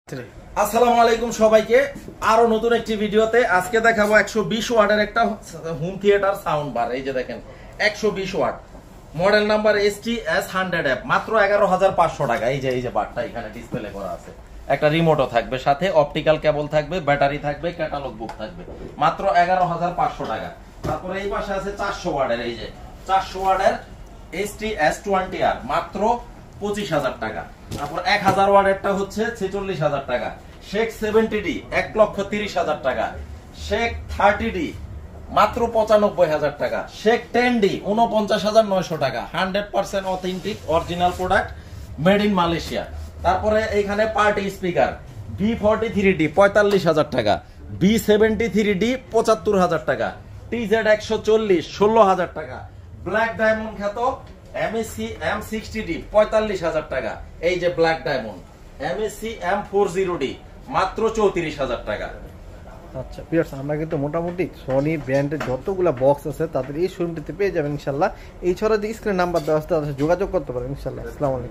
আসসালামু আলাইকুম সবাইকে, আরো নতুন একটি ভিডিওতে। আজকে দেখাবো 120 ওয়াটের একটা হোম থিয়েটার সাউন্ড বার। এই যে দেখেন 120 ওয়াট, মডেল নাম্বার STS100F, মাত্র 11,500 টাকা। এই যে বারটা এখানে ডিসপ্লে করা আছে, একটা রিমোটও থাকবে সাথে, অপটিক্যাল কেবল থাকবে, ব্যাটারি থাকবে, ক্যাটালগ বুক থাকবে, মাত্র 11,500 টাকা। তারপরে এই পাশে আছে 400 ওয়াটের, এই যে 400 ওয়াটের STS20R, মাত্র 25,000 টাকা। তারপর 1000 ওয়াটেরটা হচ্ছে 46,000 টাকা। শেখ 70D 1,30,000 টাকা। শেখ 30D মাত্র 95,000 টাকা। শেখ 10D 49,900 টাকা। 100% authentic original product, made in Malaysia. তারপরে এইখানে পার্টি স্পিকার B43D 45,000 টাকা। B73D 75,000 টাকা। TZ140 16,000 টাকা। ব্ল্যাক ডায়মন্ড খ্যাত MSC M60D 45,000 টাকা। এই যে ব্ল্যাক ডায়মন্ড MSC M40D মাত্র 34,000 টাকা। আচ্ছা ভিউয়ার্স, আমরা কিন্তু মোটামুটি সনি ব্র্যান্ডের যতগুলো বক্স আছে তাদের এই শোরুমটিতে পেয়ে যাবেন ইনশাল্লাহ। এই ছড়া দিয়ে স্ক্রিনে নাম্বার দেওয়া আছে, তাদের সাথে যোগাযোগ করতে পারেন ইনশাল্লাহ। আসসালামু আলাইকুম।